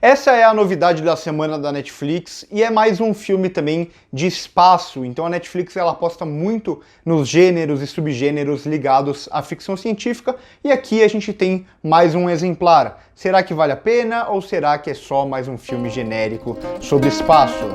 Essa é a novidade da semana da Netflix e é mais um filme também de espaço. Então a Netflix ela aposta muito nos gêneros e subgêneros ligados à ficção científica e aqui a gente tem mais um exemplar. Será que vale a pena ou será que é só mais um filme genérico sobre espaço?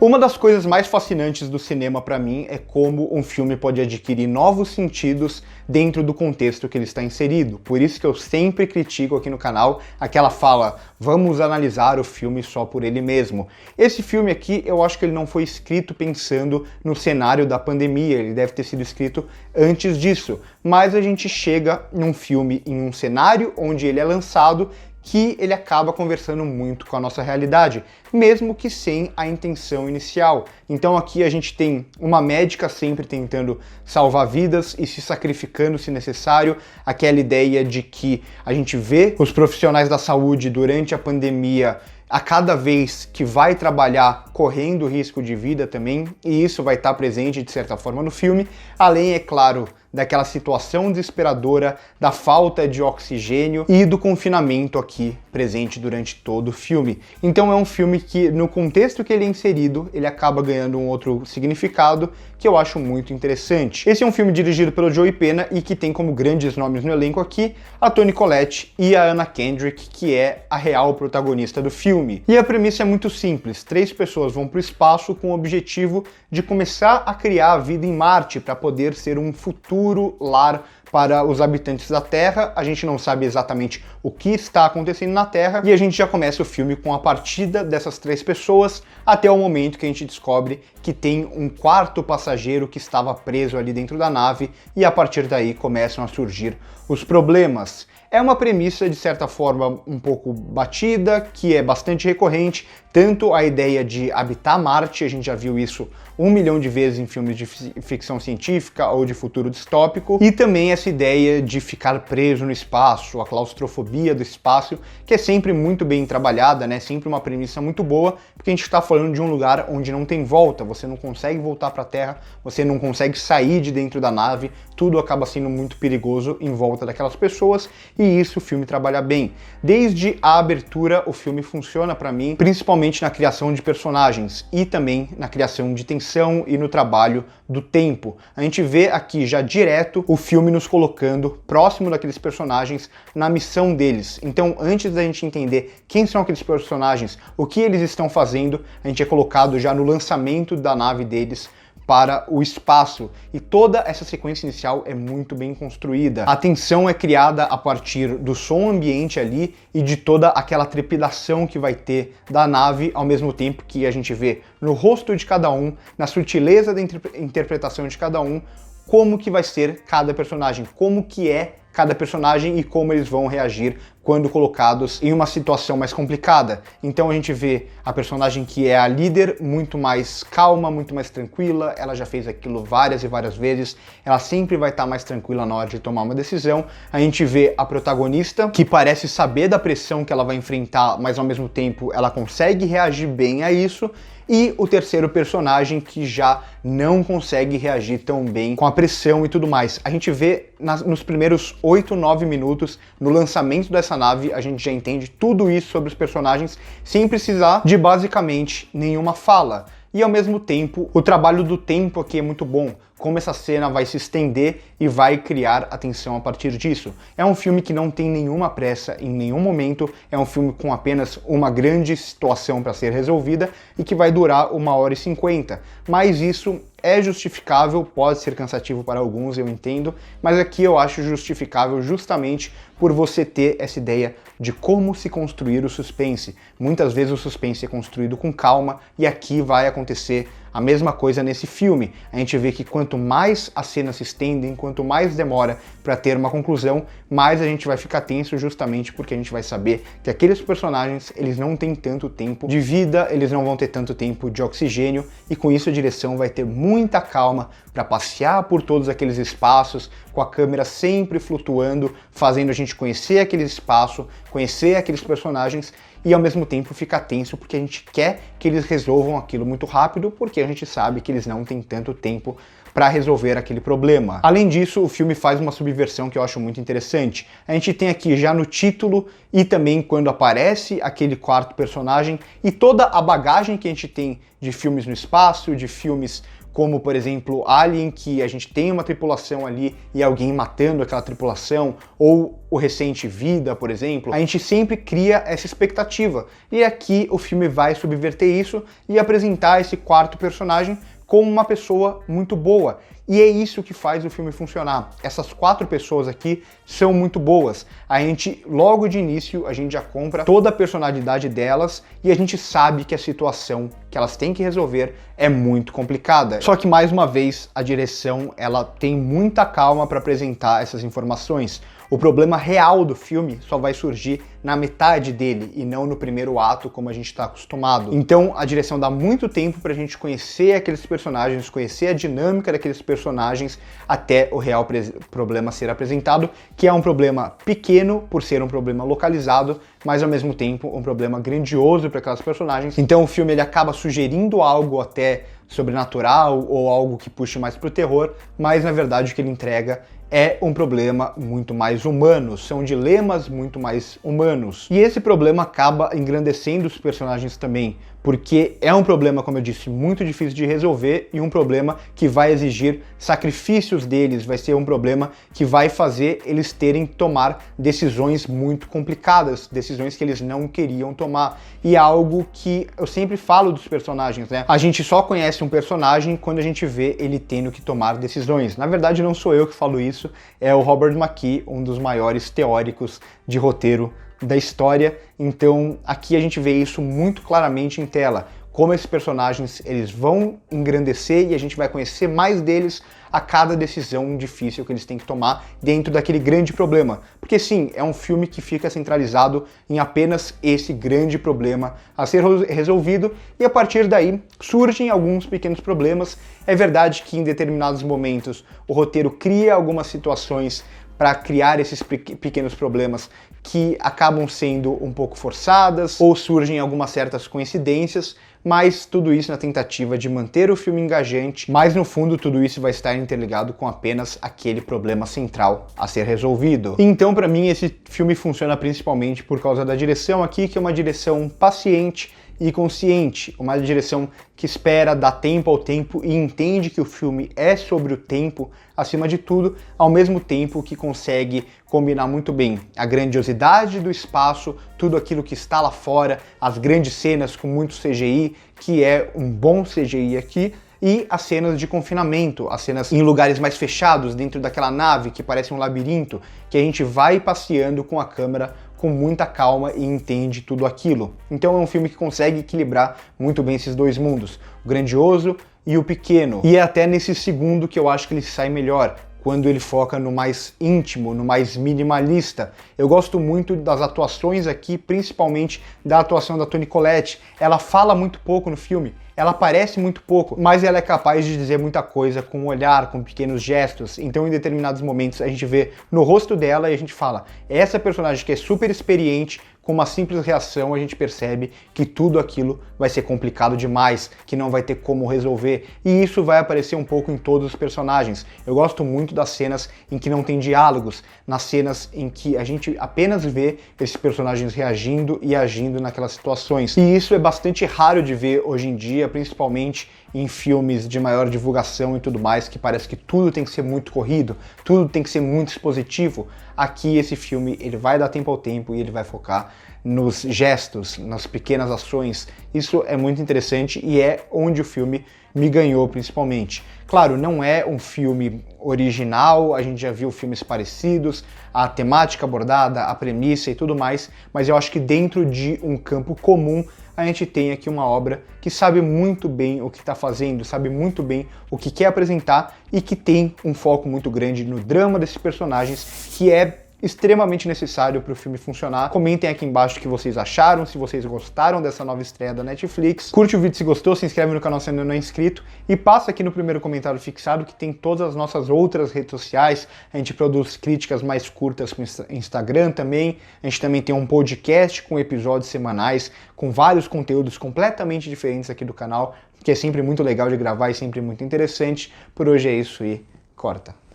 Uma das coisas mais fascinantes do cinema para mim é como um filme pode adquirir novos sentidos dentro do contexto que ele está inserido. Por isso que eu sempre critico aqui no canal aquela fala, vamos analisar o filme só por ele mesmo. Esse filme aqui, eu acho que ele não foi escrito pensando no cenário da pandemia, ele deve ter sido escrito antes disso. Mas a gente chega num filme em um cenário onde ele é lançado que ele acaba conversando muito com a nossa realidade, mesmo que sem a intenção inicial. Então aqui a gente tem uma médica sempre tentando salvar vidas e se sacrificando se necessário, aquela ideia de que a gente vê os profissionais da saúde durante a pandemia a cada vez que vai trabalhar correndo risco de vida também, e isso vai estar presente de certa forma no filme, além, é claro, daquela situação desesperadora, da falta de oxigênio e do confinamento aqui presente durante todo o filme. Então é um filme que, no contexto que ele é inserido, ele acaba ganhando um outro significado que eu acho muito interessante. Esse é um filme dirigido pelo Joey Pena e que tem como grandes nomes no elenco aqui a Toni Collette e a Anna Kendrick, que é a real protagonista do filme. E a premissa é muito simples, 3 pessoas vão para o espaço com o objetivo de começar a criar a vida em Marte para poder ser um futuro lar para os habitantes da Terra. A gente não sabe exatamente o que está acontecendo na Terra e a gente já começa o filme com a partida dessas 3 pessoas até o momento que a gente descobre que tem um 4º passageiro que estava preso ali dentro da nave e a partir daí começam a surgir os problemas. É uma premissa, de certa forma, um pouco batida, que é bastante recorrente, tanto a ideia de habitar Marte, a gente já viu isso 1 milhão de vezes em filmes de ficção científica ou de futuro distópico, e também essa ideia de ficar preso no espaço, a claustrofobia do espaço, que é sempre muito bem trabalhada, né? Sempre uma premissa muito boa, porque a gente está falando de um lugar onde não tem volta, você não consegue voltar para a Terra, você não consegue sair de dentro da nave, tudo acaba sendo muito perigoso em volta daquelas pessoas, e isso o filme trabalha bem. Desde a abertura, o filme funciona para mim, principalmente na criação de personagens e também na criação de tensão e no trabalho do tempo. A gente vê aqui já direto o filme nos colocando próximo daqueles personagens na missão deles. Então, antes da gente entender quem são aqueles personagens, o que eles estão fazendo, a gente é colocado já no lançamento da nave deles para o espaço, e toda essa sequência inicial é muito bem construída. A tensão é criada a partir do som ambiente ali e de toda aquela trepidação que vai ter da nave, ao mesmo tempo que a gente vê no rosto de cada um, na sutileza da interpretação de cada um, como que vai ser cada personagem, como que é cada personagem e como eles vão reagir quando colocados em uma situação mais complicada. Então a gente vê a personagem que é a líder muito mais calma, muito mais tranquila, ela já fez aquilo várias e várias vezes, ela sempre vai estar mais tranquila na hora de tomar uma decisão. A gente vê a protagonista, que parece saber da pressão que ela vai enfrentar, mas ao mesmo tempo ela consegue reagir bem a isso. E o terceiro personagem que já não consegue reagir tão bem com a pressão e tudo mais. A gente vê nos primeiros 8, 9 minutos, no lançamento dessa nave, a gente já entende tudo isso sobre os personagens sem precisar de basicamente nenhuma fala. E ao mesmo tempo, o trabalho do tempo aqui é muito bom. Como essa cena vai se estender e vai criar atenção a partir disso. É um filme que não tem nenhuma pressa em nenhum momento, é um filme com apenas uma grande situação para ser resolvida e que vai durar 1h50. Mas isso é justificável, pode ser cansativo para alguns, eu entendo, mas aqui eu acho justificável justamente por você ter essa ideia de como se construir o suspense. Muitas vezes o suspense é construído com calma e aqui vai acontecer a mesma coisa nesse filme. A gente vê que quanto mais as cenas se estendem, quanto mais demora para ter uma conclusão, mais a gente vai ficar tenso, justamente porque a gente vai saber que aqueles personagens, eles não têm tanto tempo de vida, eles não vão ter tanto tempo de oxigênio, e com isso a direção vai ter muita calma para passear por todos aqueles espaços, com a câmera sempre flutuando, fazendo a gente conhecer aquele espaço, conhecer aqueles personagens, e ao mesmo tempo fica tenso porque a gente quer que eles resolvam aquilo muito rápido, porque a gente sabe que eles não têm tanto tempo para resolver aquele problema. Além disso, o filme faz uma subversão que eu acho muito interessante. A gente tem aqui já no título e também quando aparece aquele quarto personagem e toda a bagagem que a gente tem de filmes no espaço, de filmes como, por exemplo, Alien, que a gente tem uma tripulação ali e alguém matando aquela tripulação, ou o recente Vida, por exemplo, a gente sempre cria essa expectativa. E aqui o filme vai subverter isso e apresentar esse quarto personagem como uma pessoa muito boa. E é isso que faz o filme funcionar. Essas 4 pessoas aqui são muito boas. A gente, logo de início, a gente já compra toda a personalidade delas e a gente sabe que a situação que elas têm que resolver é muito complicada. Só que, mais uma vez, a direção ela tem muita calma para apresentar essas informações. O problema real do filme só vai surgir na metade dele e não no primeiro ato, como a gente está acostumado. Então a direção dá muito tempo pra gente conhecer aqueles personagens, conhecer a dinâmica daqueles personagens até o real problema ser apresentado, que é um problema pequeno por ser um problema localizado, mas ao mesmo tempo um problema grandioso para aquelas personagens. Então o filme ele acaba sugerindo algo até sobrenatural ou algo que puxe mais pro terror, mas na verdade o que ele entrega é um problema muito mais humano, são dilemas muito mais humanos. E esse problema acaba engrandecendo os personagens também, porque é um problema, como eu disse, muito difícil de resolver e um problema que vai exigir sacrifícios deles, vai ser um problema que vai fazer eles terem que tomar decisões muito complicadas, decisões que eles não queriam tomar. E é algo que eu sempre falo dos personagens, né? A gente só conhece um personagem quando a gente vê ele tendo que tomar decisões. Na verdade, não sou eu que falo isso, é o Robert McKee, um dos maiores teóricos de roteiro da história. Então aqui a gente vê isso muito claramente em tela, como esses personagens eles vão engrandecer e a gente vai conhecer mais deles a cada decisão difícil que eles têm que tomar dentro daquele grande problema. Porque sim, é um filme que fica centralizado em apenas esse grande problema a ser resolvido e a partir daí surgem alguns pequenos problemas. É verdade que em determinados momentos o roteiro cria algumas situações para criar esses pequenos problemas que acabam sendo um pouco forçadas ou surgem algumas certas coincidências, mas tudo isso na tentativa de manter o filme engajante, mas no fundo tudo isso vai estar interligado com apenas aquele problema central a ser resolvido. Então, para mim, esse filme funciona principalmente por causa da direção aqui, que é uma direção paciente e consciente, uma direção que espera, dá tempo ao tempo e entende que o filme é sobre o tempo, acima de tudo, ao mesmo tempo que consegue combinar muito bem a grandiosidade do espaço, tudo aquilo que está lá fora, as grandes cenas com muito CGI, que é um bom CGI aqui, e as cenas de confinamento, as cenas em lugares mais fechados, dentro daquela nave que parece um labirinto, que a gente vai passeando com a câmera com muita calma e entende tudo aquilo. Então é um filme que consegue equilibrar muito bem esses dois mundos, o grandioso e o pequeno. E é até nesse segundo que eu acho que ele sai melhor, quando ele foca no mais íntimo, no mais minimalista. Eu gosto muito das atuações aqui, principalmente da atuação da Toni Collette. Ela fala muito pouco no filme, ela aparece muito pouco, mas ela é capaz de dizer muita coisa com o olhar, com pequenos gestos. Então, em determinados momentos, a gente vê no rosto dela e a gente fala, essa personagem que é super experiente, com uma simples reação a gente percebe que tudo aquilo vai ser complicado demais, que não vai ter como resolver, e isso vai aparecer um pouco em todos os personagens. Eu gosto muito das cenas em que não tem diálogos, nas cenas em que a gente apenas vê esses personagens reagindo e agindo naquelas situações. E isso é bastante raro de ver hoje em dia, principalmente em filmes de maior divulgação e tudo mais, que parece que tudo tem que ser muito corrido, tudo tem que ser muito expositivo. Aqui esse filme ele vai dar tempo ao tempo e ele vai focar nos gestos, nas pequenas ações. Isso é muito interessante e é onde o filme me ganhou principalmente. Claro, não é um filme original, a gente já viu filmes parecidos, a temática abordada, a premissa e tudo mais, mas eu acho que dentro de um campo comum a gente tem aqui uma obra que sabe muito bem o que está fazendo, sabe muito bem o que quer apresentar e que tem um foco muito grande no drama desses personagens, que é extremamente necessário para o filme funcionar. Comentem aqui embaixo o que vocês acharam, se vocês gostaram dessa nova estreia da Netflix. Curte o vídeo se gostou, se inscreve no canal se ainda não é inscrito e passa aqui no primeiro comentário fixado que tem todas as nossas outras redes sociais. A gente produz críticas mais curtas com Instagram também. A gente também tem um podcast com episódios semanais, com vários conteúdos completamente diferentes aqui do canal, que é sempre muito legal de gravar e sempre muito interessante. Por hoje é isso e corta!